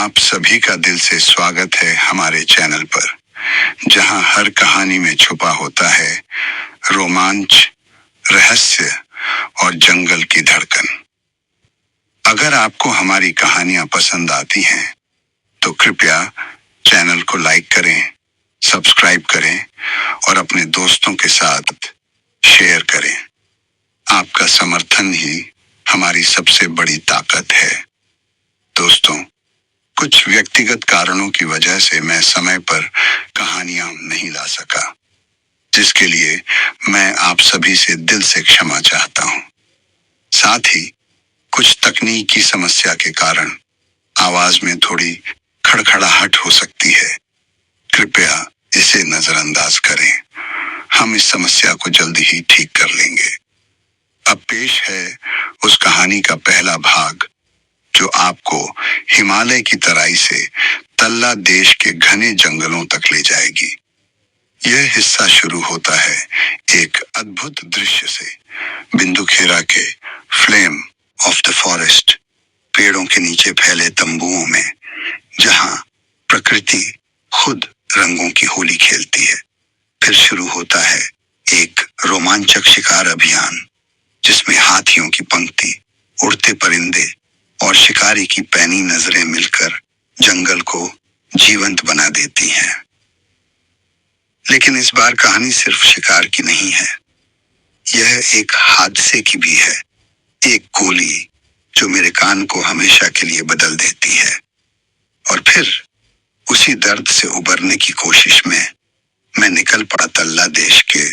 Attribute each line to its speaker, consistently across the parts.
Speaker 1: आप सभी का दिल से स्वागत है हमारे चैनल पर, जहां हर कहानी में छुपा होता है रोमांच, रहस्य और जंगल की धड़कन। अगर आपको हमारी कहानियां पसंद आती हैं, तो कृपया चैनल को लाइक करें, सब्सक्राइब करें और अपने दोस्तों के साथ शेयर करें। आपका समर्थन ही हमारी सबसे बड़ी ताकत है। दोस्तों, कुछ व्यक्तिगत कारणों की वजह से मैं समय पर कहानियां नहीं ला सका, जिसके लिए मैं आप सभी से दिल से क्षमा चाहता हूं। साथ ही कुछ तकनीकी समस्या के कारण आवाज में थोड़ी खड़खड़ाहट हो सकती है। कृपया इसे नजरअंदाज करें। हम इस समस्या को जल्दी ही ठीक कर लेंगे। अब पेश है उस कहानी का पहला भाग, जो आपको हिमालय की तराई से तल्ला देश के घने जंगलों तक ले जाएगी। यह हिस्सा शुरू होता है एक अद्भुत दृश्य से। बिंदुखेरा के फ्लेम ऑफ द फॉरेस्ट, पेड़ों के नीचे फैले तंबुओं में, जहां प्रकृति खुद रंगों की होली खेलती है। फिर शुरू होता है एक रोमांचक शिकार अभियान, जिसमें हाथियों की पंक्ति, उड़ते परिंदे और शिकारी की पैनी नजरें मिलकर जंगल को जीवंत बना देती हैं। लेकिन इस बार कहानी सिर्फ शिकार की नहीं है, यह एक हादसे की भी है। एक गोली जो मेरे कान को हमेशा के लिए बदल देती है। और फिर उसी दर्द से उबरने की कोशिश में मैं निकल पड़ा तल्ला देश के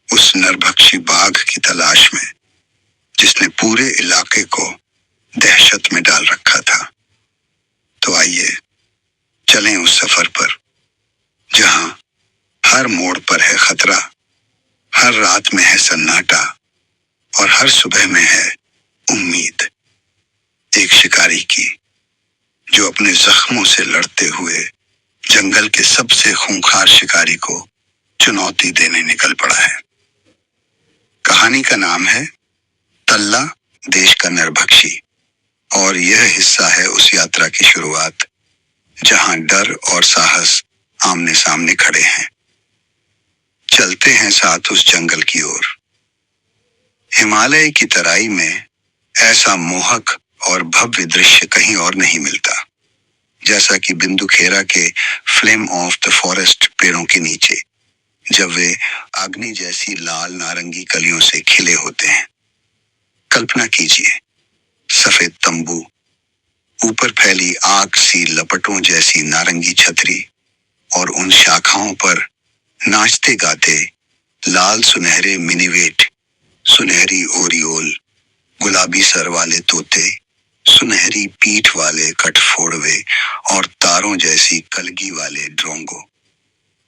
Speaker 1: उस नरभक्षी बाघ की तलाश में, जिसने पूरे इलाके को दहशत में डाल रखा था। तो आइए चलें उस सफर पर, जहां हर मोड़ पर है खतरा, हर रात में है सन्नाटा और हर सुबह में है उम्मीद। एक शिकारी की, जो अपने जख्मों से लड़ते हुए जंगल के सबसे खूंखार शिकारी को चुनौती देने निकल पड़ा है। कहानी का नाम है तल्ला देश का नरभक्षी, और यह हिस्सा है उस यात्रा की शुरुआत, जहां डर और साहस आमने सामने खड़े हैं। चलते हैं साथ उस जंगल की ओर। हिमालय की तराई में ऐसा मोहक और भव्य दृश्य कहीं और नहीं मिलता। जैसा कि बिंदुखेरा के फ्लेम ऑफ द फॉरेस्ट पेड़ों के नीचे, जब वे अग्नि जैसी लाल नारंगी कलियों से खिले होते हैं। कल्पना कीजिए, सफेद तंबू, ऊपर फैली आग सी लपटों जैसी नारंगी छतरी, और उन शाखाओं पर नाचते गाते लाल सुनहरे मिनीवेट, सुनहरी ओरियोल, गुलाबी सर वाले तोते, सुनहरी पीठ वाले कठफोड़वे और तारों जैसी कलगी वाले ड्रोंगो।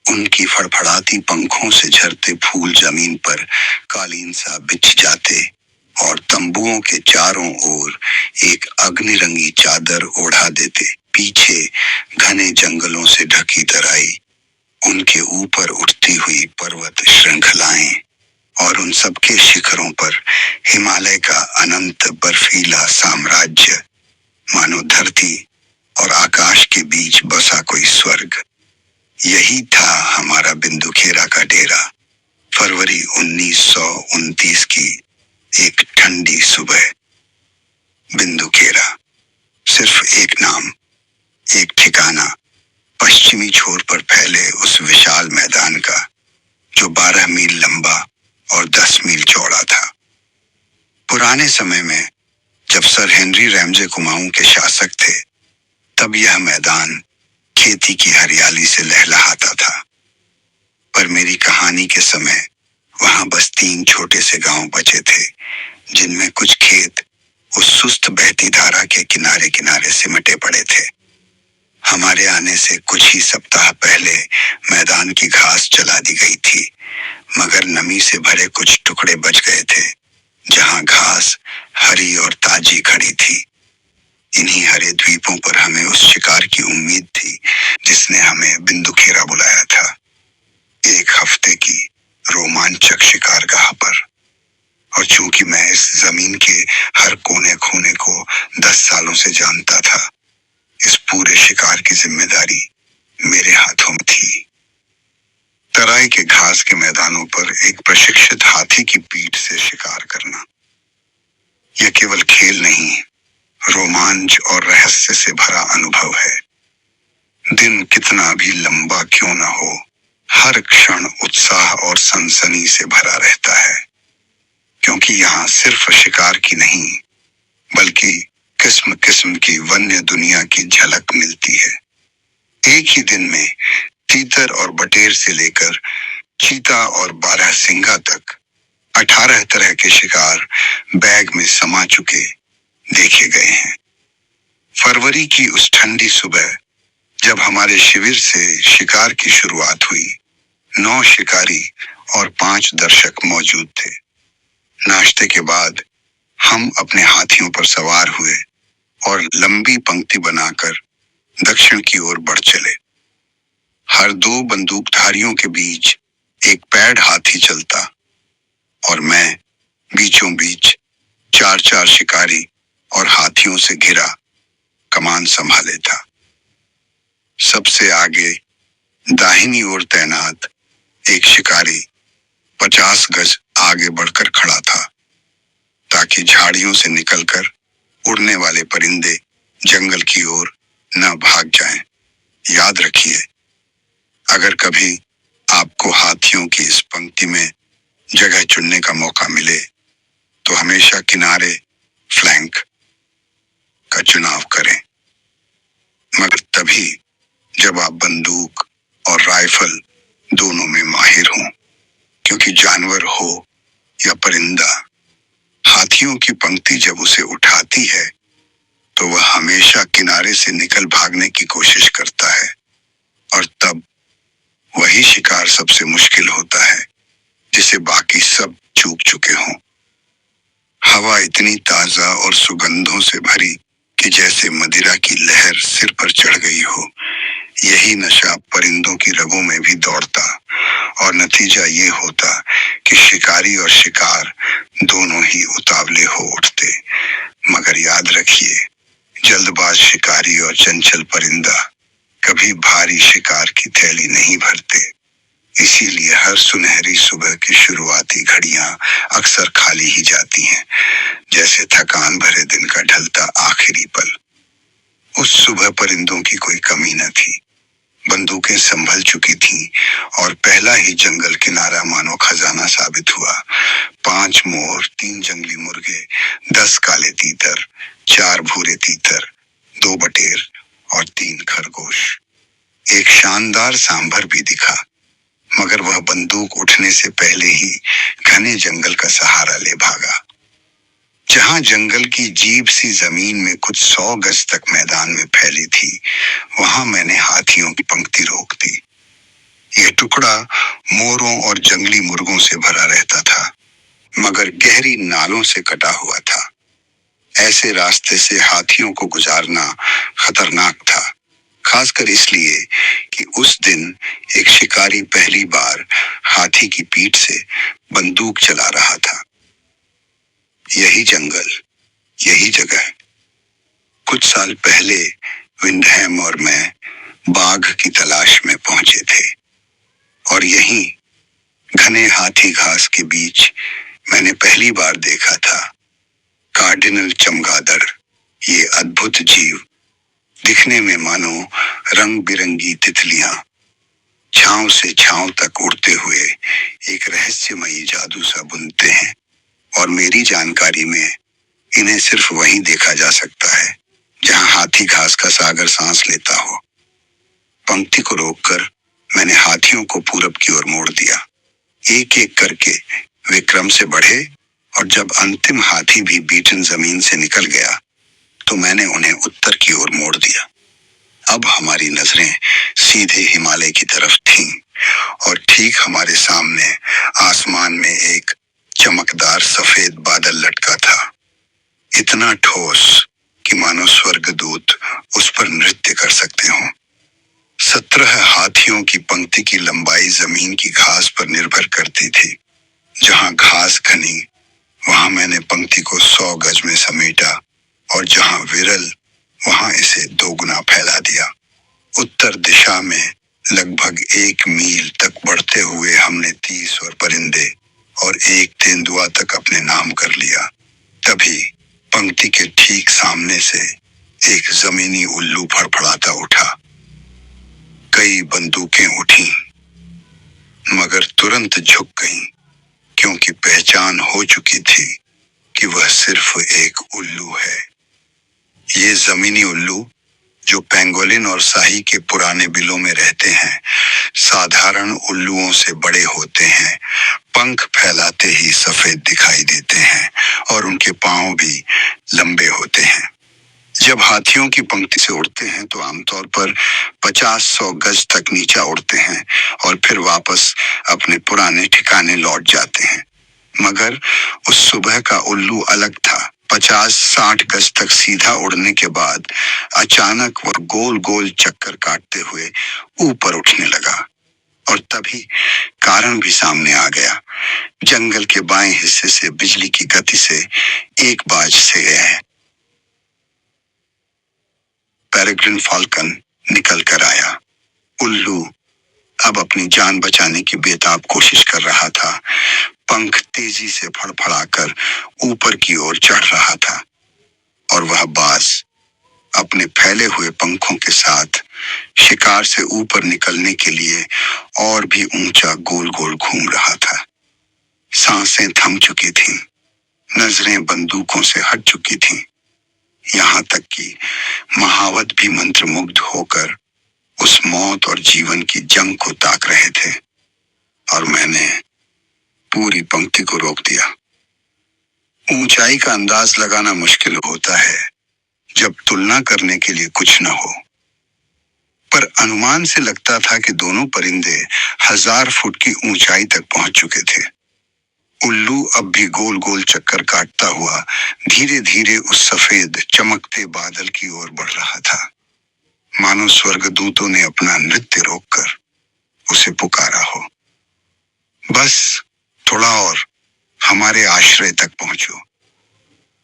Speaker 1: उनकी फड़फड़ाती पंखों से झरते फूल जमीन पर कालीन सा बिछ जाते और तंबुओं के चारों ओर एक अग्निरंगी चादर ओढ़ा देते। पीछे घने जंगलों से ढकी तराई, उनके ऊपर उठती हुई पर्वत श्रृंखलाएं, और उन सबके शिखरों पर हिमालय का अनंत बर्फीला साम्राज्य, मानो धरती और आकाश के बीच बसा कोई स्वर्ग। यही था हमारा बिंदुखेरा का डेरा। फरवरी 1929 की एक ठंडी सुबह। बिंदुखेरा, सिर्फ एक नाम, एक ठिकाना, पश्चिमी छोर पर फैले उस विशाल मैदान का, जो 12 मील लंबा और 10 मील चौड़ा था। पुराने समय में, जब सर हेनरी रैमजे कुमाऊं के शासक थे, तब यह मैदान खेती की हरियाली से लहलहाता था। पर मेरी कहानी के समय वहां बस 3 छोटे से गांव बचे थे, जिनमें कुछ खेत उस सुस्त बहती धारा के किनारे किनारे सिमटे पड़े थे। हमारे आने से कुछ ही सप्ताह पहले मैदान की घास जला दी गई थी, मगर नमी से भरे कुछ टुकड़े बच गए थे, जहां घास हरी और ताजी खड़ी थी। इन्हीं हरे द्वीपों पर हमें उस शिकार की उम्मीद थी, जिसने हमें बिंदुखेरा बुलाया था। एक हफ्ते की रोमांचक शिकारगाह पर। और चूंकि मैं इस जमीन के हर कोने खोने को 10 सालों से जानता था, इस पूरे शिकार की जिम्मेदारी मेरे हाथों में थी। तराई के घास के मैदानों पर एक प्रशिक्षित हाथी की पीठ से शिकार करना, यह केवल खेल नहीं, रोमांच और रहस्य से भरा अनुभव है। दिन कितना भी लंबा क्यों न हो, हर क्षण उत्साह और सनसनी से भरा रहता है, क्योंकि यहाँ सिर्फ शिकार की नहीं, बल्कि किस्म किस्म की वन्य दुनिया की झलक मिलती है। एक ही दिन में तीतर और बटेर से लेकर चीता और बारहसिंगा तक 18 तरह के शिकार बैग में समा चुके देखे गए हैं। फरवरी की उस ठंडी सुबह जब हमारे शिविर से शिकार की शुरुआत हुई, 9 शिकारी और 5 दर्शक मौजूद थे। नाश्ते के बाद हम अपने हाथियों पर सवार हुए और लंबी पंक्ति बनाकर दक्षिण की ओर बढ़ चले। हर 2 बंदूकधारियों के बीच एक पैड हाथी चलता और मैं बीचों बीच 4-4 शिकारी और हाथियों से घिरा कमान संभाले था। सबसे आगे दाहिनी ओर तैनात एक शिकारी 50 गज आगे बढ़कर खड़ा था, ताकि झाड़ियों से निकलकर उड़ने वाले परिंदे जंगल की ओर न भाग जाएं। याद रखिए, अगर कभी आपको हाथियों की इस पंक्ति में जगह चुनने का मौका मिले तो हमेशा किनारे, फ्लैंक का चुनाव करें, मगर तभी जब आप बंदूक और राइफल दोनों में माहिर हों, क्योंकि जानवर हो या परिंदा, हाथियों की पंक्ति जब उसे उठाती है तो वह हमेशा किनारे से निकल भागने की कोशिश करता है, और तब वही शिकार सबसे मुश्किल होता है जिसे बाकी सब चूक चुके हों। हवा इतनी ताजा और सुगंधों से भरी कि जैसे मदिरा की लहर सिर पर चढ़ गई हो। यही नशा परिंदों की रगों में भी दौड़ता, और नतीजा ये होता कि शिकारी और शिकार दोनों ही उतावले हो उठते। मगर याद रखिए, जल्दबाज शिकारी और चंचल परिंदा कभी भारी शिकार की थैली नहीं भरते। इसीलिए हर सुनहरी सुबह की शुरुआती घड़ियां अक्सर खाली ही जाती हैं, जैसे थकान भरे दिन का ढलता आखिरी पल। उस सुबह परिंदों की कोई कमी न थी। बंदूकें संभल चुकी थीं और पहला ही जंगल किनारा मानो खजाना साबित हुआ। 5 मोर, 3 जंगली मुर्गे, 10 काले तीतर, 4 भूरे तीतर, 2 बटेर और 3 खरगोश। एक शानदार सांभर भी दिखा, मगर वह बंदूक उठने से पहले ही घने जंगल का सहारा ले भागा। जहां जंगल की जीभ सी जमीन में कुछ 100 गज तक मैदान में फैली थी, वहां मैंने हाथियों की पंक्ति रोक दी। यह टुकड़ा मोरों और जंगली मुर्गों से भरा रहता था, मगर गहरी नालों से कटा हुआ था। ऐसे रास्ते से हाथियों को गुजारना खतरनाक था, खासकर इसलिए कि उस दिन एक शिकारी पहली बार हाथी की पीठ से बंदूक चला रहा था। यही जंगल, यही जगह। कुछ साल पहले विंडहैम और मैं बाघ की तलाश में पहुंचे थे, और यहीं घने हाथी घास के बीच मैंने पहली बार देखा था कार्डिनल चमगादड़। ये अद्भुत जीव दिखने में मानो रंग बिरंगी तितलियां छांव से छांव तक उड़ते हुए एक रहस्यमयी जादू सा बुनते हैं, और मेरी जानकारी में इन्हें सिर्फ वहीं देखा जा सकता है जहां हाथी घास का सागर सांस लेता हो। पंक्ति को रोककर मैंने हाथियों को पूरब की ओर मोड़ दिया। एक एक करके वे क्रम से बढ़े, और जब अंतिम हाथी भी बीटन जमीन से निकल गया तो मैंने उन्हें उत्तर की ओर मोड़ दिया। अब हमारी नजरें सीधे हिमालय की तरफ थीं, और ठीक हमारे सामने आसमान में एक चमकदार सफेद बादल लटका था, इतना ठोस कि मानो स्वर्गदूत उस पर नृत्य कर सकते हों। 17 हाथियों की पंक्ति की लंबाई जमीन की घास पर निर्भर करती थी। जहां घास घनी, वहां मैंने पंक्ति को 100 गज में समेटा, और जहां विरल, वहां इसे 2 गुना फैला दिया। उत्तर दिशा में लगभग 1 मील तक बढ़ते हुए हमने 30 और परिंदे और एक तेंदुआ तक अपने नाम कर लिया। तभी पंक्ति के ठीक सामने से एक जमीनी उल्लू फड़फड़ाता उठा। कई बंदूकें उठी, मगर तुरंत झुक गईं, क्योंकि पहचान हो चुकी थी कि वह सिर्फ एक उल्लू है। ये जमीनी उल्लू, जो पेंगोलिन और शाही के पुराने बिलों में रहते हैं, साधारण उल्लुओं से बड़े होते हैं, पंख फैलाते ही सफेद दिखाई देते हैं और उनके पांव भी लंबे होते हैं। जब हाथियों की पंक्ति से उड़ते हैं तो आमतौर पर 50-100 गज तक नीचा उड़ते हैं और फिर वापस अपने पुराने ठिकाने लौट जाते हैं। मगर उस सुबह का उल्लू अलग था। 50-60 गज तक सीधा उड़ने के बाद अचानक वह गोल गोल चक्कर काटते हुए ऊपर उठने लगा, और तभी कारण भी सामने आ गया। जंगल के बाएं हिस्से से बिजली की गति से एक बाज से गया पेरेग्रिन फाल्कन निकल कर आया। उल्लू अब अपनी जान बचाने की बेताब कोशिश कर रहा था। पंख तेजी से फड़फड़ाकर ऊपर की ओर चढ़ रहा था, और वह बाज अपने फैले हुए पंखों के साथ शिकार से ऊपर निकलने के लिए और भी ऊंचा गोल गोल घूम रहा था। सांसें थम चुकी थीं, नजरें बंदूकों से हट चुकी थीं, यहाँ तक कि महावत भी मंत्रमुग्ध होकर उस मौत और जीवन की जंग को ताक रहे थे। और मैंने पूरी पंक्ति को रोक दिया। ऊंचाई का अंदाज लगाना मुश्किल होता है जब तुलना करने के लिए कुछ न हो, पर अनुमान से लगता था कि दोनों परिंदे 1000 फुट की ऊंचाई तक पहुंच चुके थे। उल्लू अब भी गोल गोल चक्कर काटता हुआ धीरे धीरे उस सफेद चमकते बादल की ओर बढ़ रहा था, मानो स्वर्गदूतों ने अपना नृत्य रोककर उसे पुकारा हो। बस थोड़ा और, हमारे आश्रय तक पहुंचो।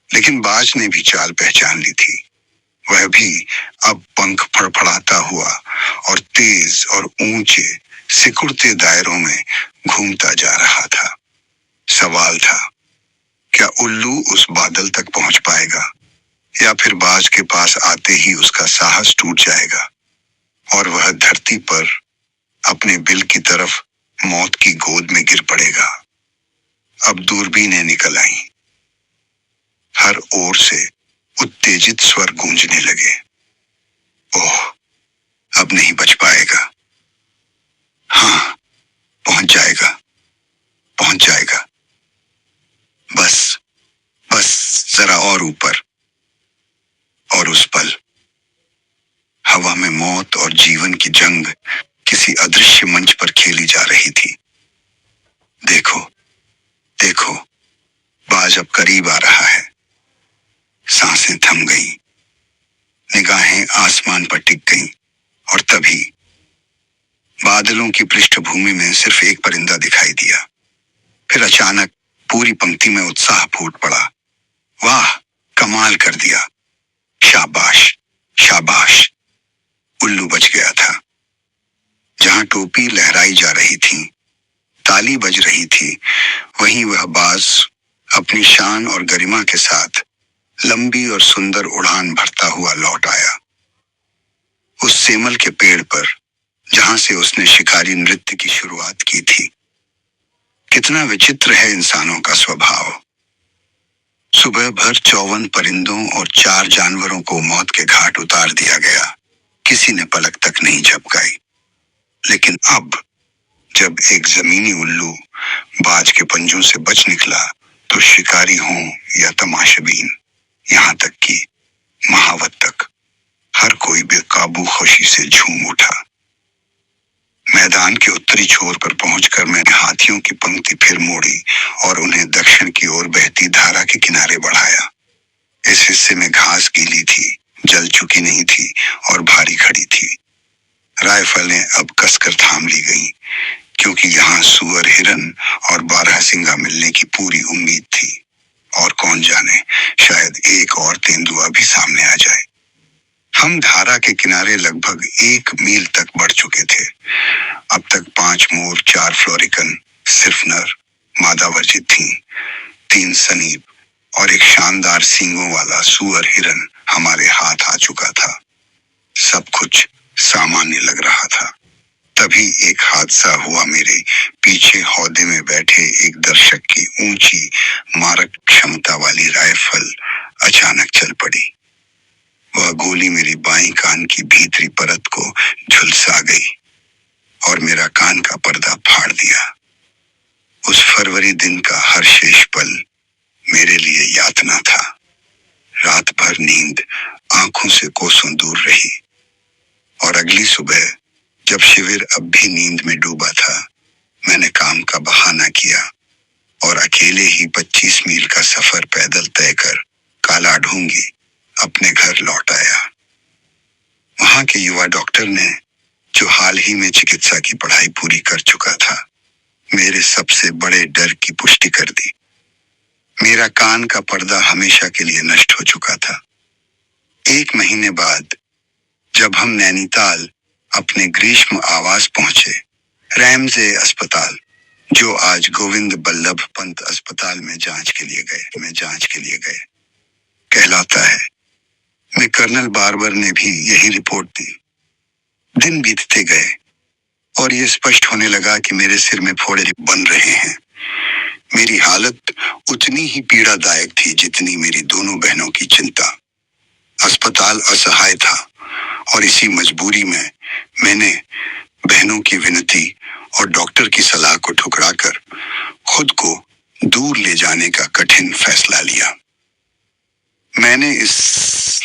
Speaker 1: लेकिन बाज ने भी चाल पहचान ली थी। वह भी अब पंख फड़फड़ाता हुआ और तेज और ऊंचे सिकुड़ते दायरों में घूमता जा रहा था। सवाल था, क्या उल्लू उस बादल तक पहुंच पाएगा, या फिर बाज के पास आते ही उसका साहस टूट जाएगा और वह धरती पर अपने बिल की तरफ मौत की गोद में गिर पड़ेगा। अब दूरबीनें निकल आईं। हर ओर से उत्तेजित स्वर गूंजने लगे। ओह, अब नहीं बच पाएगा। हाँ, पहुंच जाएगा, पहुंच जाएगा। बस बस जरा और ऊपर। और उस पल हवा में मौत और जीवन की जंग किसी अदृश्य मंच पर खेली जा रही थी। देखो देखो, बाज अब करीब आ रहा है। सांसें थम गईं, निगाहें आसमान पर टिक गईं, और तभी बादलों की पृष्ठभूमि में सिर्फ एक परिंदा दिखाई दिया। फिर अचानक पूरी पंक्ति में उत्साह फूट पड़ा। वाह, कमाल कर दिया, शाबाश शाबाश। उल्लू बच गया था। जहां टोपी लहराई जा रही थी, ताली बज रही थी, वहीं वह बाज अपनी शान और गरिमा के साथ लंबी और सुंदर उड़ान भरता हुआ लौट आया। उस सेमल के पेड़ पर जहां से उसने शिकारी नृत्य की शुरुआत की थी। कितना विचित्र है इंसानों का स्वभाव। सुबह भर 54 परिंदों और 4 जानवरों को मौत के घाट उतार दिया गया। किसी ने पलक तक नहीं झपकाई। लेकिन अब जब एक जमीनी उल्लू बाज के पंजों से बच निकला, तो शिकारी हों या तमाशाबीन, यहाँ तक कि महावत तक, हर कोई बेकाबू खुशी से झूम उठा। मैदान के उत्तरी छोर पर पहुंचकर मैंने हाथियों की पंक्ति फिर मोड़ी और उन्हें दक्षिण की ओर बहती धारा के किनारे बढ़ाया। इस हिस्से में घास गीली थी, जल चुकी नहीं थी और भारी खड़ी थी। राइफलें अब कसकर थाम ली गईं, क्योंकि यहाँ सुअर, हिरन और बारहसिंगा मिलने की पूरी उम्मीद थी। और कौन जाने, शायद एक और तेंदुआ भी सामने आ जाए। हम धारा के किनारे लगभग 1 मील तक बढ़ चुके थे। अब तक 5 मोर, 4 फ्लोरिकन, सिर्फ नर, मादा वर्जित थीं, 3 सनीप और एक शानदार सींगों वाला सुअर हिरन हमारे हाथ आ चुका था। सब कुछ सामान्य लग रहा था। तभी एक हादसा हुआ। मेरे पीछे हौदे में बैठे एक दर्शक की ऊंची मारक क्षमता वाली राइफल अचानक चल पड़ी। वह गोली मेरी बाईं कान की भीतरी परत को झुलसा गई और मेरा कान का पर्दा फाड़ दिया। उस फरवरी दिन का हर शेष पल मेरे लिए यातना था। रात भर नींद आंखों से कोसों दूर रही और अगली सुबह जब शिविर अब भी नींद में डूबा था, मैंने काम का बहाना किया और अकेले ही 25 मील का सफर पैदल तय कर काला ढूंगी अपने घर लौट आया। वहां के युवा डॉक्टर ने, जो हाल ही में चिकित्सा की पढ़ाई पूरी कर चुका था, मेरे सबसे बड़े डर की पुष्टि कर दी। मेरा कान का पर्दा हमेशा के लिए नष्ट हो चुका था। 1 महीने बाद जब हम नैनीताल अपने ग्रीष्म आवास पहुंचे, रैमजे अस्पताल, जो आज गोविंद बल्लभ पंत अस्पताल में जांच के लिए गए कहलाता है, में कर्नल बार्बर ने भी यही रिपोर्ट दी। दिन बीतते गए और यह स्पष्ट होने लगा कि मेरे सिर में फोड़े बन रहे हैं। मेरी हालत उतनी ही पीड़ादायक थी जितनी मेरी दोनों बहनों की चिंता। अस्पताल असहाय था और इसी मजबूरी में मैंने बहनों की विनती और डॉक्टर की सलाह को ठुकराकर खुद को दूर ले जाने का कठिन फैसला लिया। मैंने इस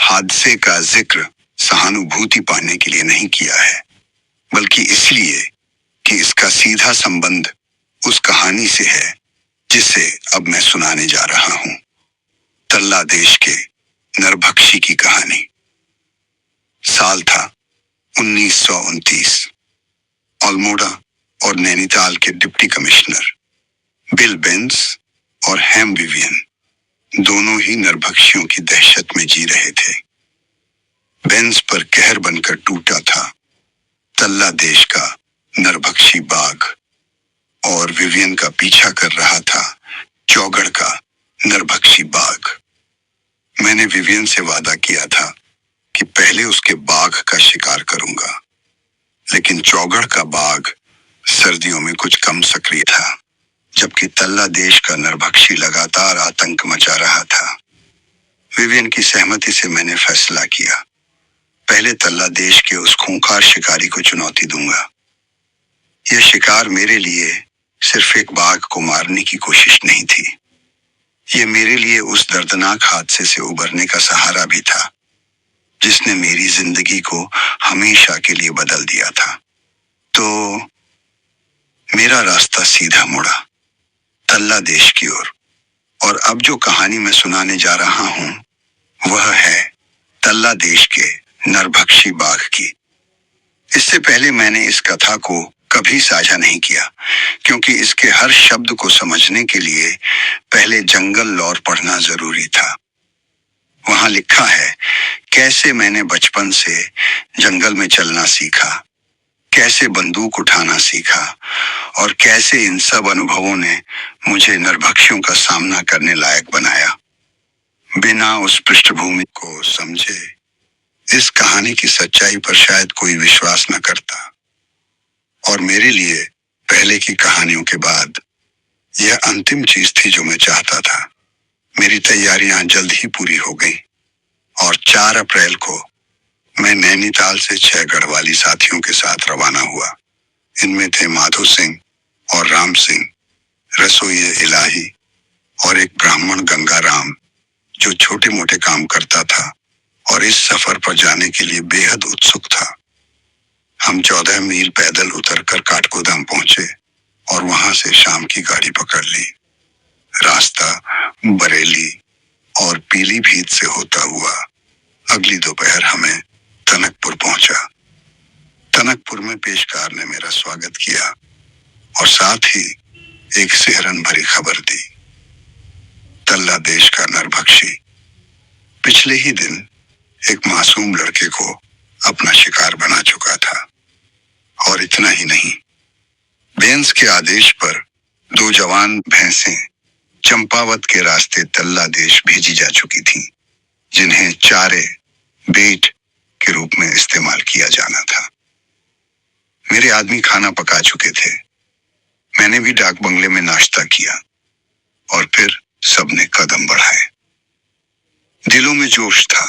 Speaker 1: हादसे का जिक्र सहानुभूति पाने के लिए नहीं किया है, बल्कि इसलिए कि इसका सीधा संबंध उस कहानी से है जिसे अब मैं सुनाने जा रहा हूं। तल्ला देश के नरभक्षी की कहानी। साल था 1929। अल्मोड़ा और नैनीताल के डिप्टी कमिश्नर बिल बेंस और हैम विवियन दोनों ही नरभक्षियों की दहशत में जी रहे थे। बेंस पर कहर बनकर टूटा था तल्ला देश का नरभक्षी बाघ और विवियन का पीछा कर रहा था चौगढ़ का नरभक्षी बाघ। मैंने विवियन से वादा किया था कि पहले उसके बाघ का शिकार करूंगा, लेकिन चौगढ़ का बाघ सर्दियों में कुछ कम सक्रिय था, जबकि तल्ला देश का नरभक्षी लगातार आतंक मचा रहा था। विवियन की सहमति से मैंने फैसला किया, पहले तल्ला देश के उस खूंखार शिकारी को चुनौती दूंगा। यह शिकार मेरे लिए सिर्फ एक बाघ को मारने की कोशिश नहीं थी, यह मेरे लिए उस दर्दनाक हादसे से उबरने का सहारा भी था जिसने मेरी जिंदगी को हमेशा के लिए बदल दिया था। तो मेरा रास्ता सीधा मुड़ा तल्ला देश की ओर, और अब जो कहानी मैं सुनाने जा रहा हूं वह है तल्ला देश के नरभक्षी बाघ की। इससे पहले मैंने इस कथा को कभी साझा नहीं किया, क्योंकि इसके हर शब्द को समझने के लिए पहले जंगल लॉर पढ़ना जरूरी था। वहां लिखा है कैसे मैंने बचपन से जंगल में चलना सीखा, कैसे बंदूक उठाना सीखा और कैसे इन सब अनुभवों ने मुझे नरभक्षियों का सामना करने लायक बनाया। बिना उस पृष्ठभूमि को समझे इस कहानी की सच्चाई पर शायद कोई विश्वास न करता, और मेरे लिए पहले की कहानियों के बाद यह अंतिम चीज थी जो मैं चाहता था। मेरी तैयारियां जल्द ही पूरी हो गई और 4 अप्रैल को मैं नैनीताल से 6 गढ़वाली साथियों के साथ रवाना हुआ। इनमें थे माधो सिंह और राम सिंह, रसोइये इलाही और एक ब्राह्मण गंगाराम जो छोटे मोटे काम करता था और इस सफर पर जाने के लिए बेहद उत्सुक था। हम 14 मील पैदल उतरकर काठगोदाम पहुंचे और वहां से शाम की गाड़ी पकड़ ली। रास्ता बरेली और पीलीभीत से होता हुआ अगली दोपहर हमें टनकपुर पहुंचा। टनकपुर में पेशकार ने मेरा स्वागत किया और साथ ही एक सिहरन भरी खबर दी। तल्ला देश का नरभक्षी पिछले ही दिन एक मासूम लड़के को अपना शिकार बना चुका था। और इतना ही नहीं, बेंस के आदेश पर 2 जवान भैंसें चंपावत के रास्ते तल्ला देश भेजी जा चुकी थीं, जिन्हें चारे बेट के रूप में इस्तेमाल किया जाना था। मेरे आदमी खाना पका चुके थे। मैंने भी डाक बंगले में नाश्ता किया और फिर सबने कदम बढ़ाए। दिलों में जोश था,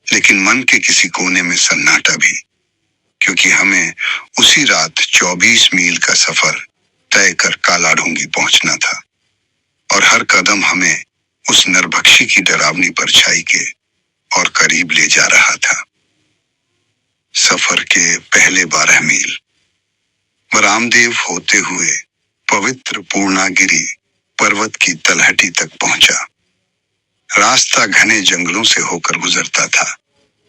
Speaker 1: लेकिन मन के किसी कोने में सन्नाटा भी, क्योंकि हमें उसी रात 24 मील का सफर तय कर काला ढूंगी पहुंचना था और हर कदम हमें उस नरभक्षी की डरावनी परछाई के और करीब ले जा रहा था। सफर के पहले 12 मील रामदेव होते हुए पवित्र पूर्णागिरी पर्वत की तलहटी तक पहुंचा। रास्ता घने जंगलों से होकर गुजरता था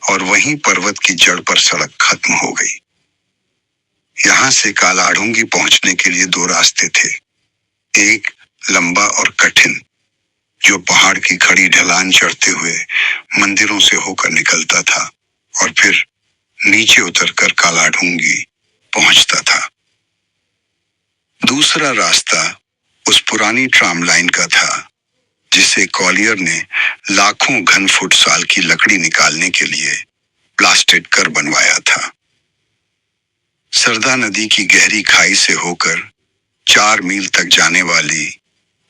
Speaker 1: और वहीं पर्वत की जड़ पर सड़क खत्म हो गई। यहां से कालाढूंगी पहुंचने के लिए 2 रास्ते थे। एक लंबा और कठिन, जो पहाड़ की खड़ी ढलान चढ़ते हुए मंदिरों से होकर निकलता था और फिर नीचे उतरकर कालाढूंगी पहुंचता था। दूसरा रास्ता उस पुरानी ट्राम लाइन का था जिसे कॉलियर ने लाखों घन फुट साल की लकड़ी निकालने के लिए ब्लास्टेड कर बनवाया था। सरदा नदी की गहरी खाई से होकर 4 मील तक जाने वाली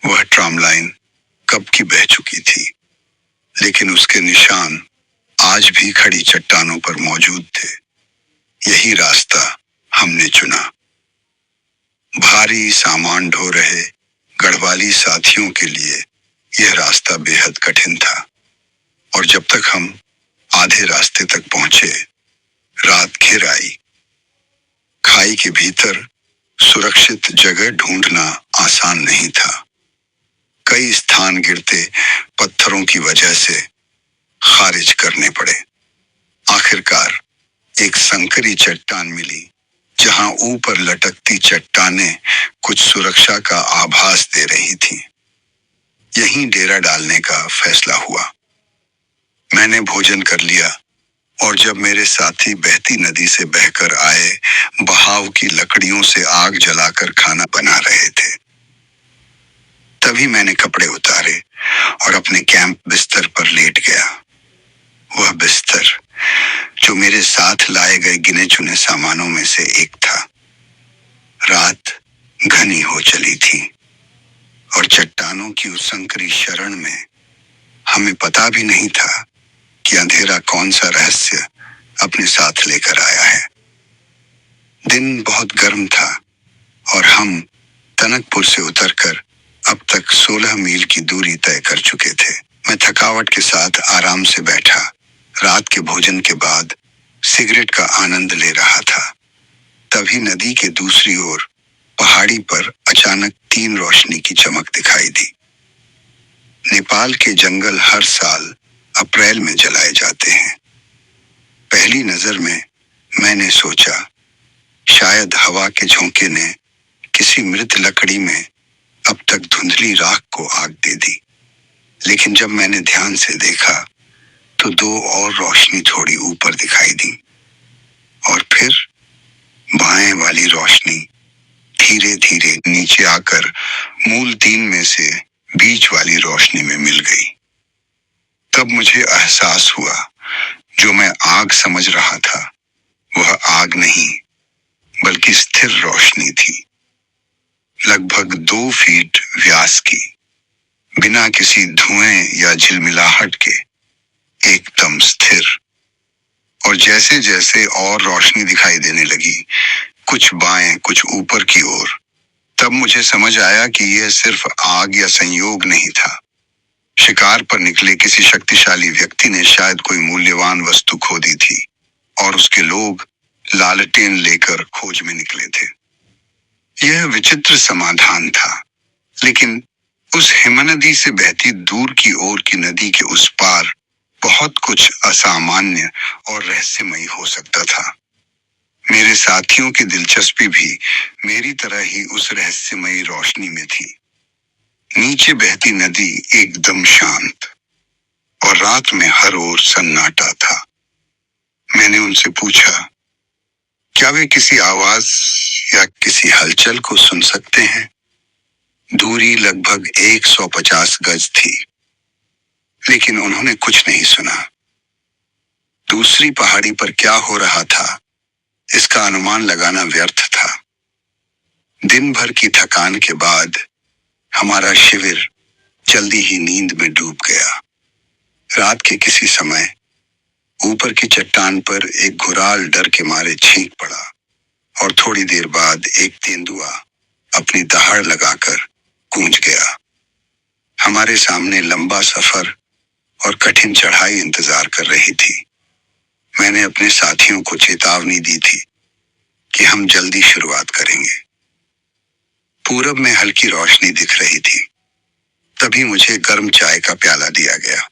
Speaker 1: वह ट्राम लाइन कब की बह चुकी थी, लेकिन उसके निशान आज भी खड़ी चट्टानों पर मौजूद थे। यही रास्ता हमने चुना। भारी सामान ढो रहे गढ़वाली साथियों के लिए यह रास्ता बेहद कठिन था और जब तक हम आधे रास्ते तक पहुंचे, रात घिर आई। खाई के भीतर सुरक्षित जगह ढूंढना आसान नहीं था। कई स्थान गिरते पत्थरों की वजह से खारिज करने पड़े। आखिरकार एक संकरी चट्टान मिली, जहां ऊपर लटकती चट्टानें कुछ सुरक्षा का आभास दे रही थीं। यहीं डेरा डालने का फैसला हुआ। मैंने भोजन कर लिया और जब मेरे साथी बहती नदी से बहकर आए बहाव की लकड़ियों से आग जलाकर खाना बना रहे थे, तभी मैंने कपड़े उतारे और अपने कैंप बिस्तर पर लेट गया। वह बिस्तर जो मेरे साथ लाए गए गिने चुने सामानों में से एक था। रात घनी हो चली थी और चट्टानों की उस संकरी शरण में हमें पता भी नहीं था कि अंधेरा कौन सा रहस्य अपने साथ लेकर आया है। दिन बहुत गर्म था और हम टनकपुर से उतरकर अब तक 16 मील की दूरी तय कर चुके थे। मैं थकावट के साथ आराम से बैठा रात के भोजन के बाद सिगरेट का आनंद ले रहा था। तभी नदी के दूसरी ओर पहाड़ी पर अचानक 3 रोशनी की चमक दिखाई दी। नेपाल के जंगल हर साल अप्रैल में जलाए जाते हैं। पहली नजर में मैंने सोचा शायद हवा के झोंके ने किसी मृत लकड़ी में अब तक धुंधली राख को आग दे दी, लेकिन जब मैंने ध्यान से देखा तो 2 और रोशनी थोड़ी ऊपर दिखाई दी और फिर बाएं वाली रोशनी धीरे धीरे नीचे आकर मूल 3 में से बीच वाली रोशनी में मिल गई। तब मुझे एहसास हुआ जो मैं आग समझ रहा था वह आग नहीं बल्कि स्थिर रोशनी थी, लगभग 2 फीट व्यास की, बिना किसी धुएं या झिलमिलाहट के, एकदम स्थिर। और जैसे जैसे और रोशनी दिखाई देने लगी, कुछ बाएं कुछ ऊपर की ओर, तब मुझे समझ आया कि यह सिर्फ आग या संयोग नहीं था। शिकार पर निकले किसी शक्तिशाली व्यक्ति ने शायद कोई मूल्यवान वस्तु खो दी थी और उसके लोग लालटेन लेकर खोज में निकले थे। यह विचित्र समाधान था, लेकिन उस हिमनदी से बहती दूर की ओर की नदी के उस पार बहुत कुछ असामान्य और रहस्यमयी हो सकता था। मेरे साथियों की दिलचस्पी भी मेरी तरह ही उस रहस्यमयी रोशनी में थी। नीचे बहती नदी एकदम शांत, और रात में हर ओर सन्नाटा था। मैंने उनसे पूछा, क्या वे किसी आवाज या किसी हलचल को सुन सकते हैं? दूरी लगभग 150 गज थी, लेकिन उन्होंने कुछ नहीं सुना। दूसरी पहाड़ी पर क्या हो रहा था, इसका अनुमान लगाना व्यर्थ था। दिन भर की थकान के बाद हमारा शिविर जल्दी ही नींद में डूब गया। रात के किसी समय ऊपर की चट्टान पर एक घुराल डर के मारे छींक पड़ा और थोड़ी देर बाद एक तेंदुआ अपनी दहाड़ लगाकर गूंज गया। हमारे सामने लंबा सफर और कठिन चढ़ाई इंतजार कर रही थी। मैंने अपने साथियों को चेतावनी दी थी कि हम जल्दी शुरुआत करेंगे। पूरब में हल्की रोशनी दिख रही थी। तभी मुझे गर्म चाय का प्याला दिया गया।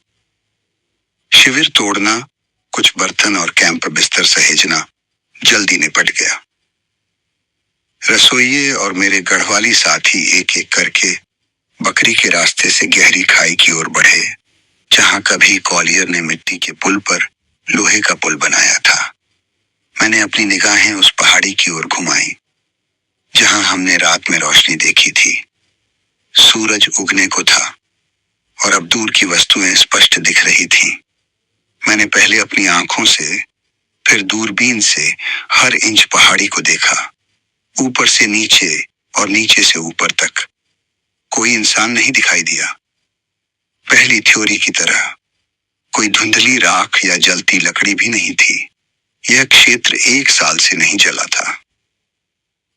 Speaker 1: शिविर तोड़ना, कुछ बर्तन और कैंप बिस्तर सहेजना जल्दी निपट गया। रसोइये और मेरे गढ़वाली साथी एक एक करके बकरी के रास्ते से गहरी खाई की ओर बढ़े, जहां कभी कॉलियर ने मिट्टी के पुल पर लोहे का पुल बनाया था। मैंने अपनी निगाहें उस पहाड़ी की ओर घुमाई जहां हमने रात में रोशनी देखी थी। सूरज उगने को था और अब दूर की वस्तुएं स्पष्ट दिख रही थीं। मैंने पहले अपनी आंखों से, फिर दूरबीन से हर इंच पहाड़ी को देखा, ऊपर से नीचे और नीचे से ऊपर तक। कोई इंसान नहीं दिखाई दिया। पहली थ्योरी की तरह कोई धुंधली राख या जलती लकड़ी भी नहीं थी। यह क्षेत्र 1 साल से नहीं जला था।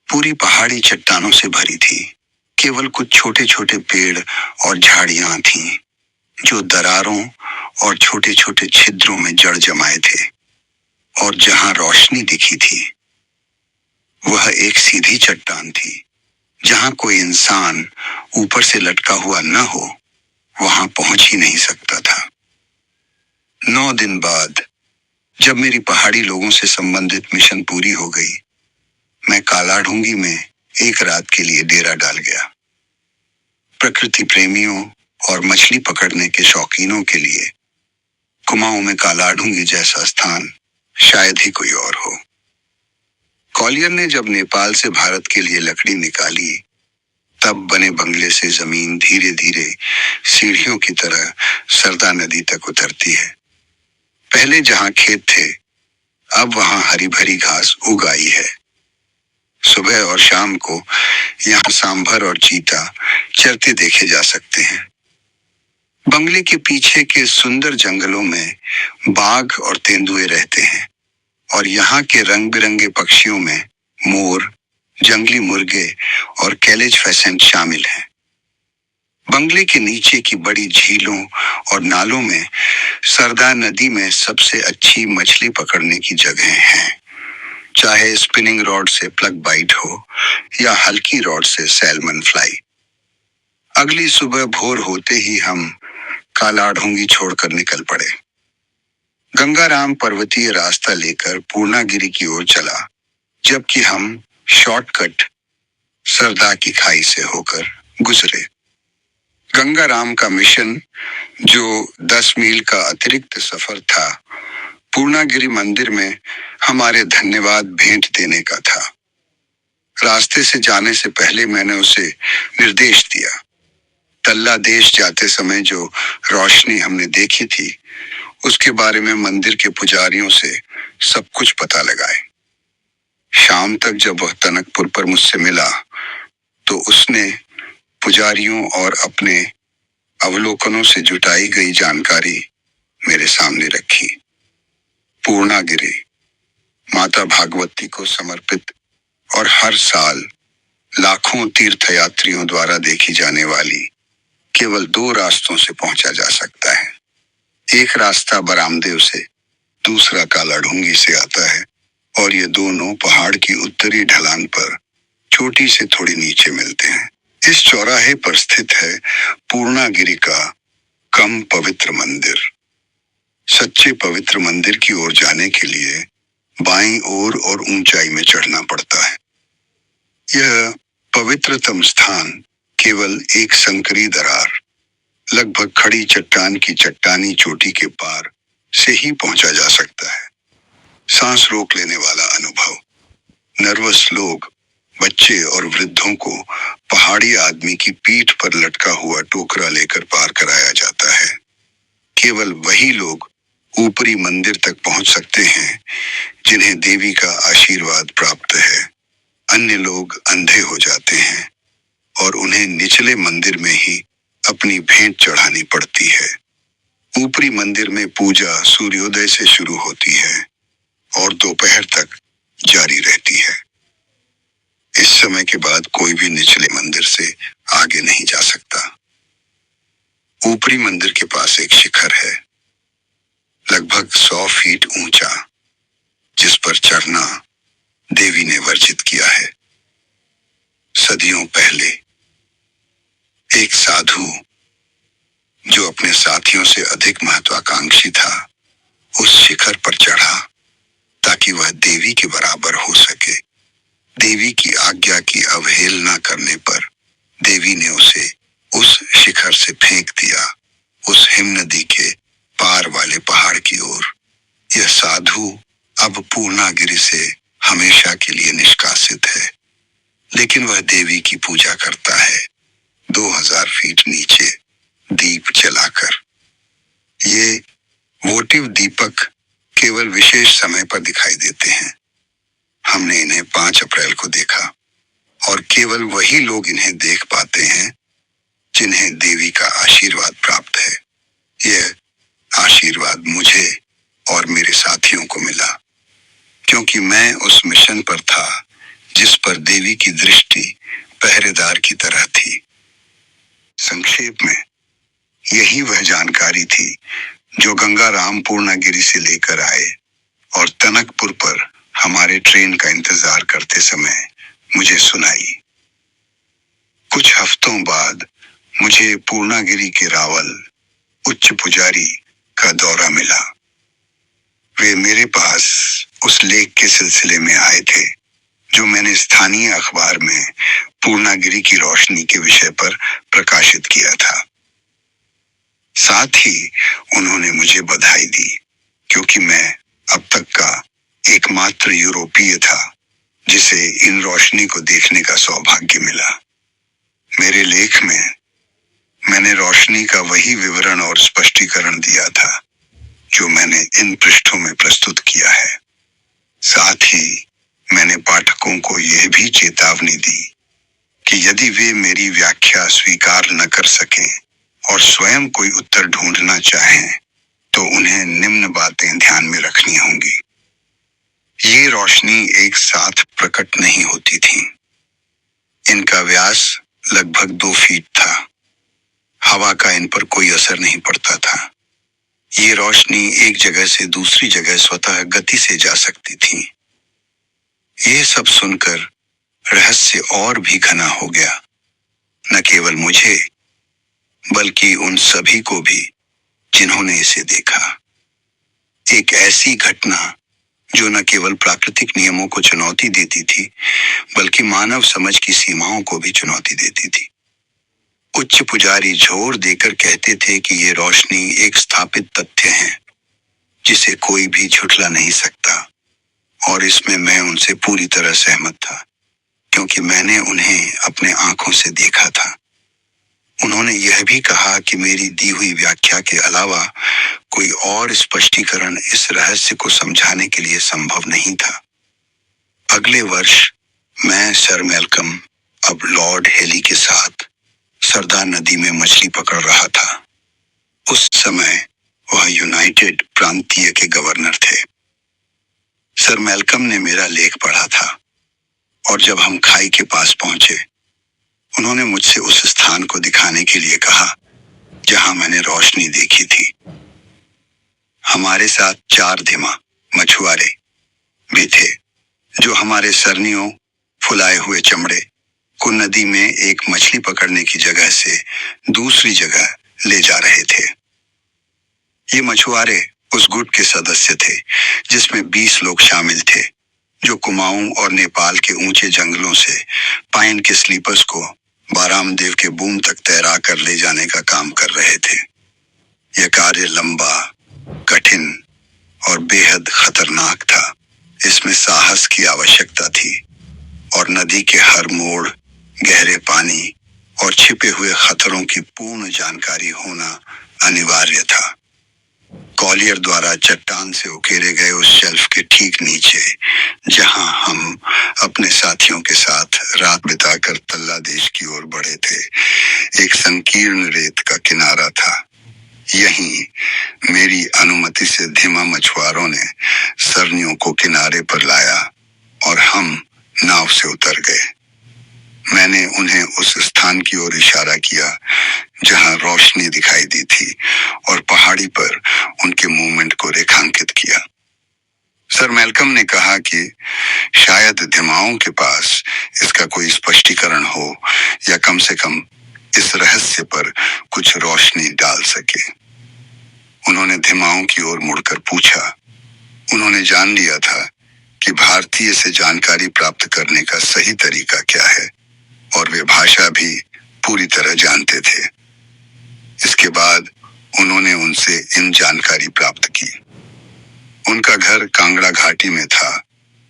Speaker 1: पूरी पहाड़ी चट्टानों से भरी थी। केवल कुछ छोटे छोटे पेड़ और झाड़ियां थीं, जो दरारों और छोटे छोटे छिद्रों में जड़ जमाए थे। और जहां रोशनी दिखी थी, वह एक सीधी चट्टान थी। जहां कोई इंसान ऊपर से लटका हुआ न हो, वहां पहुंच ही नहीं सकता था। 9 दिन बाद, जब मेरी पहाड़ी लोगों से संबंधित मिशन पूरी हो गई, मैं कालाढूंगी में एक रात के लिए डेरा डाल गया। प्रकृति प्रेमियों और मछली पकड़ने के शौकीनों के लिए कुमाऊं में कालाढूंगी जैसा स्थान शायद ही कोई और हो। कॉलियर ने जब नेपाल से भारत के लिए लकड़ी निकाली, तब बने बंगले से जमीन धीरे धीरे सीढ़ियों की तरह सरदा नदी तक उतरती है। पहले जहां खेत थे, अब वहां हरी भरी घास उग आई है। सुबह और शाम को यहाँ सांभर और चीता चरते देखे जा सकते हैं। बंगले के पीछे के सुंदर जंगलों में बाघ और तेंदुए रहते हैं, और यहाँ के रंग बिरंगे पक्षियों में मोर, जंगली मुर्गे और कैलेज फेसेंट शामिल हैं। बंगले के नीचे की बड़ी झीलों और नालों में सरदा नदी में सबसे अच्छी मछली पकड़ने की जगह हैं, चाहे स्पिनिंग रॉड से प्लग बाइट हो या हल्की रॉड से सैल्मन फ्लाई। अगली सुबह भोर होते ही हम कालाढूंगी छोड़कर निकल पड़े। गंगाराम पर्वतीय रास्ता लेकर पूर्णागिरी की ओर चला, जबकि हम शॉर्टकट सरदा की खाई से होकर गुजरे। गंगाराम का मिशन, जो 10 मील का अतिरिक्त सफर था, पूर्णागिरी मंदिर में हमारे धन्यवाद भेंट देने का था। रास्ते से जाने से पहले मैंने उसे निर्देश दिया, तल्ला देश जाते समय जो रोशनी हमने देखी थी, उसके बारे में मंदिर के पुजारियों से सब कुछ पता लगाए। शाम तक जब वह टनकपुर पर मुझसे मिला, तो उसने पुजारियों और अपने अवलोकनों से जुटाई गई जानकारी मेरे सामने रखी। पूर्णागिरी माता भागवती को समर्पित और हर साल लाखों तीर्थयात्रियों द्वारा देखी जाने वाली केवल 2 रास्तों से पहुंचा जा सकता है। एक रास्ता बरामदेव से, दूसरा कालाढूंगी से आता है, और ये दोनों पहाड़ की उत्तरी ढलान पर चोटी से थोड़ी नीचे मिलते हैं। इस चौराहे पर स्थित है पूर्णागिरी का कम पवित्र मंदिर। सच्चे पवित्र मंदिर की ओर जाने के लिए बाईं ओर और ऊंचाई में चढ़ना पड़ता है। यह पवित्रतम स्थान केवल एक संकरी दरार, लगभग खड़ी चट्टान की चट्टानी चोटी के पार से ही पहुंचा जा सकता है। सांस रोक लेने वाला अनुभव। नर्वस लोग, बच्चे और वृद्धों को पहाड़ी आदमी की पीठ पर लटका हुआ टोकरा लेकर पार कराया जाता है। केवल वही लोग ऊपरी मंदिर तक पहुंच सकते हैं जिन्हें देवी का आशीर्वाद प्राप्त है। अन्य लोग अंधे हो जाते हैं और उन्हें निचले मंदिर में ही अपनी भेंट चढ़ानी पड़ती है। ऊपरी मंदिर में पूजा सूर्योदय से शुरू होती है और दोपहर तक जारी रहती है। इस समय के बाद कोई भी निचले मंदिर से आगे नहीं जा सकता। ऊपरी मंदिर के पास एक शिखर है, लगभग 100 फीट ऊंचा, जिस पर चढ़ना देवी ने वर्जित किया है। सदियों पहले एक साधु, जो अपने साथियों से अधिक महत्वाकांक्षी था, उस शिखर पर चढ़ा ताकि वह देवी के बराबर हो सके। देवी की आज्ञा की अवहेलना करने पर देवी ने उसे उस शिखर से फेंक दिया, उस हिम नदी के पार वाले पहाड़ की ओर। यह साधु अब पूर्णागिरि से हमेशा के लिए निष्कासित है, लेकिन वह देवी की पूजा करता है 2000 फीट नीचे दीप जलाकर। ये वोटिव दीपक केवल विशेष समय पर दिखाई देते हैं। हमने इन्हें 5 अप्रैल को देखा और केवल वही लोग इन्हें देख पाते हैं जिन्हें देवी का आशीर्वाद प्राप्त है। यह आशीर्वाद मुझे और मेरे साथियों को मिला क्योंकि मैं उस मिशन पर था जिस पर देवी की दृष्टि पहरेदार की तरह थी। संक्षेप में, यही वह जानकारी थी जो गंगाराम पूर्णागिरि से लेकर आए और टनकपुर पर हमारे ट्रेन का इंतजार करते समय मुझे सुनाई। कुछ हफ्तों बाद मुझे पूर्णागिरि के रावल उच्च पुजारी का दौरा मिला। वे मेरे पास उस लेख के सिलसिले में आए थे जो मैंने स्थानीय अखबार में पूर्णागिरि की रोशनी के विषय पर प्रकाशित किया था। साथ ही उन्होंने मुझे बधाई दी क्योंकि मैं अब तक का एकमात्र यूरोपीय था जिसे इन रोशनी को देखने का सौभाग्य मिला। मेरे लेख में मैंने रोशनी का वही विवरण और स्पष्टीकरण दिया था जो मैंने इन पृष्ठों में प्रस्तुत किया है। साथ ही मैंने पाठकों को यह भी चेतावनी दी कि यदि वे मेरी व्याख्या स्वीकार न कर सकें और स्वयं कोई उत्तर ढूंढना चाहें तो उन्हें निम्न बातें ध्यान में रखनी होंगी। ये रोशनी एक साथ प्रकट नहीं होती थी। इनका व्यास लगभग 2 फीट था। हवा का इन पर कोई असर नहीं पड़ता था। ये रोशनी एक जगह से दूसरी जगह स्वतः गति से जा सकती थी। यह सब सुनकर रहस्य और भी घना हो गया, न केवल मुझे बल्कि उन सभी को भी जिन्होंने इसे देखा। एक ऐसी घटना जो न केवल प्राकृतिक नियमों को चुनौती देती थी बल्कि मानव समझ की सीमाओं को भी चुनौती देती थी। उच्च पुजारी जोर देकर कहते थे कि ये रोशनी एक स्थापित तथ्य है जिसे कोई भी झुठला नहीं सकता, और इसमें मैं उनसे पूरी तरह सहमत था क्योंकि मैंने उन्हें अपने आंखों से देखा था। उन्होंने यह भी कहा कि मेरी दी हुई व्याख्या के अलावा कोई और स्पष्टीकरण इस रहस्य को समझाने के लिए संभव नहीं था। अगले वर्ष मैं सर मैल्कम, अब लॉर्ड हेली के साथ सरदार नदी में मछली पकड़ रहा था। उस समय वह यूनाइटेड प्रांतीय के गवर्नर थे। सर मैल्कम ने मेरा लेख पढ़ा था और जब हम खाई के पास पहुंचे उन्होंने मुझसे उस स्थान को दिखाने के लिए कहा जहां मैंने रोशनी देखी थी। हमारे साथ 4 धिमा मछुआरे भी थे जो हमारे सरनियों, फुलाए हुए चमड़े को नदी में एक मछली पकड़ने की जगह से दूसरी जगह ले जा रहे थे। ये मछुआरे उस गुट के सदस्य थे जिसमें 20 लोग शामिल थे जो कुमाऊं और नेपाल के ऊंचे जंगलों से पाइन के स्लीपर्स को बारामदेव के बूम तक तैरा कर ले जाने का काम कर रहे थे। यह कार्य लंबा, कठिन और बेहद खतरनाक था। इसमें साहस की आवश्यकता थी और नदी के हर मोड़, गहरे पानी और छिपे हुए खतरों की पूर्ण जानकारी होना अनिवार्य था। कॉलियर द्वारा चट्टान से उकेरे गए उस शेल्फ के ठीक नीचे, जहां हम अपने साथियों के साथ रात बिताकर तल्ला देश की ओर बढ़े थे, एक संकीर्ण रेत का किनारा था। यहीं मेरी अनुमति से धीमा मछुआरों ने सरनियों को किनारे पर लाया और हम नाव से उतर गए। मैंने उन्हें उस स्थान की ओर इशारा किया जहां रोशनी दिखाई दी थी और पहाड़ी पर उनके मूवमेंट को रेखांकित किया। सर मैल्कम ने कहा कि शायद दिमाओं के पास इसका कोई स्पष्टीकरण हो या कम से कम इस रहस्य पर कुछ रोशनी डाल सके। उन्होंने दिमाओं की ओर मुड़कर पूछा। उन्होंने जान लिया था कि भारतीय से जानकारी प्राप्त करने का सही तरीका क्या है और वे भाषा भी पूरी तरह जानते थे। इसके बाद उन्होंने उनसे इन जानकारी प्राप्त की। उनका घर कांगड़ा घाटी में था,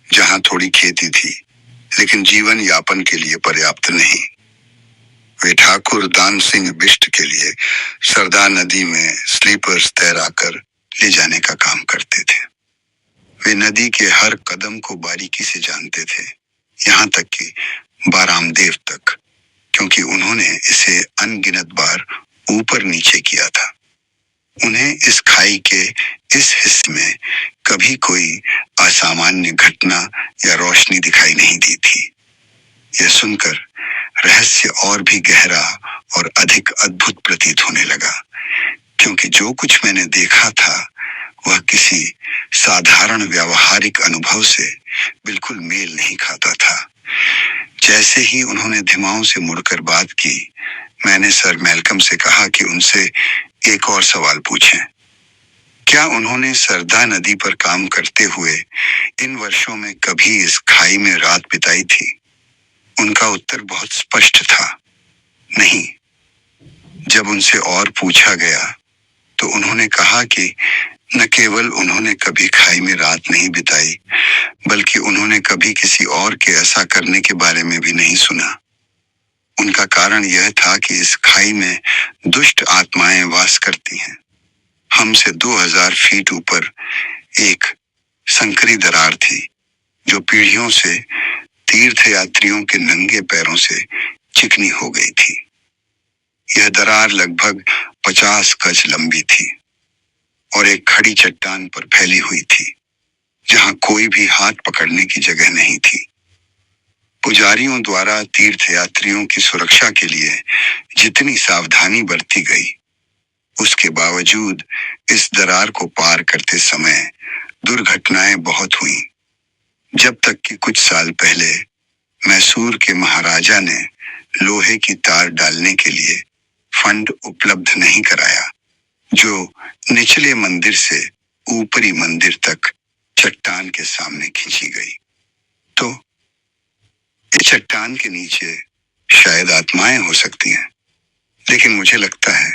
Speaker 1: जहां थोड़ी खेती थी, लेकिन जीवन यापन के लिए पर्याप्त नहीं। वे ठाकुर दान सिंह बिष्ट के लिए सरदा नदी में स्लीपर्स तैराकर ले जाने का काम करते थे। वे नदी के हर कदम को बारीकी से जानते थे, यहाँ तक कि बारामदेव तक, क्योंकि उन्होंने इसे अनगिनत बार ऊपर नीचे किया था। उन्हें इस खाई के इस हिस्से में कभी कोई असामान्य घटना या रोशनी दिखाई नहीं दी थी। यह सुनकर रहस्य और भी गहरा और अधिक अद्भुत प्रतीत होने लगा, क्योंकि जो कुछ मैंने देखा था वह किसी साधारण व्यावहारिक अनुभव से बिल्कुल मेल नहीं खाता था। जैसे ही उन्होंने धिमाओं से मुड़कर बात की, मैंने सर मैल्कम से कहा कि उनसे एक और सवाल पूछें। क्या उन्होंने सरदा नदी पर काम करते हुए इन वर्षों में कभी इस खाई में रात बिताई थी? उनका उत्तर बहुत स्पष्ट था, नहीं। जब उनसे और पूछा गया तो उन्होंने कहा कि न केवल उन्होंने कभी खाई में रात नहीं बिताई, बल्कि उन्होंने कभी किसी और के ऐसा करने के बारे में भी नहीं सुना। उनका कारण यह था कि इस खाई में दुष्ट आत्माएं वास करती हैं। हमसे 2000 फीट ऊपर एक संकरी दरार थी, जो पीढ़ियों से तीर्थयात्रियों के नंगे पैरों से चिकनी हो गई थी। यह दरार लगभग 50 गज लंबी थी और एक खड़ी चट्टान पर फैली हुई थी, जहां कोई भी हाथ पकड़ने की जगह नहीं थी। पुजारियों द्वारा तीर्थयात्रियों की सुरक्षा के लिए जितनी सावधानी बरती गई, उसके बावजूद इस दरार को पार करते समय दुर्घटनाएं बहुत हुईं। जब तक कि कुछ साल पहले मैसूर के महाराजा ने लोहे की तार डालने के लिए फंड उपलब्ध नहीं कराया, जो निचले मंदिर से ऊपरी मंदिर तक चट्टान के सामने खींची गई। तो इस चट्टान के नीचे शायद आत्माएं हो सकती हैं, लेकिन मुझे लगता है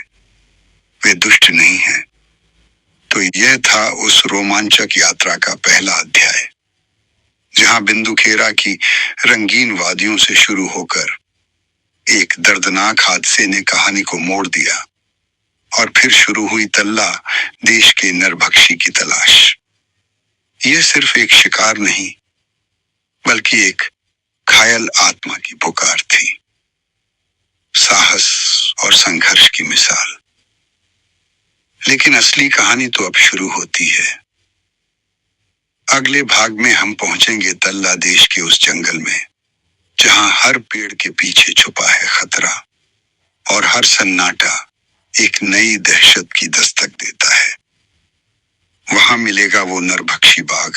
Speaker 1: वे दुष्ट नहीं हैं। तो यह था उस रोमांचक यात्रा का पहला अध्याय, जहां बिंदुखेरा की रंगीन वादियों से शुरू होकर एक दर्दनाक हादसे ने कहानी को मोड़ दिया और फिर शुरू हुई तल्ला देश के नरभक्षी की तलाश। यह सिर्फ एक शिकार नहीं, बल्कि एक घायल आत्मा की पुकार थी, साहस और संघर्ष की मिसाल। लेकिन असली कहानी तो अब शुरू होती है। अगले भाग में हम पहुंचेंगे तल्ला देश के उस जंगल में, जहां हर पेड़ के पीछे छुपा है खतरा और हर सन्नाटा एक नई दहशत की दस्तक देता है। वहां मिलेगा वो नरभक्षी बाघ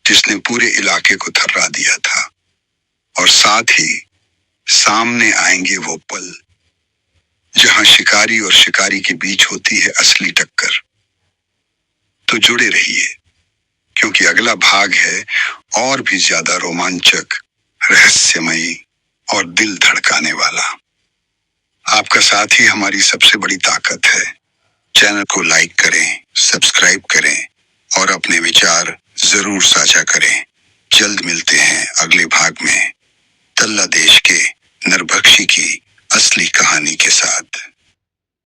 Speaker 1: जिसने पूरे इलाके को थर्रा दिया था, और साथ ही सामने आएंगे वो पल जहां शिकारी और शिकारी के बीच होती है असली टक्कर। तो जुड़े रहिए, क्योंकि अगला भाग है और भी ज्यादा रोमांचक, रहस्यमयी और दिल धड़काने वाला। आपका साथ ही हमारी सबसे बड़ी ताकत है। चैनल को लाइक करें, सब्सक्राइब करें और अपने विचार जरूर साझा करें। जल्द मिलते हैं अगले भाग में तल्ला देश के नरभक्षी की असली कहानी के साथ।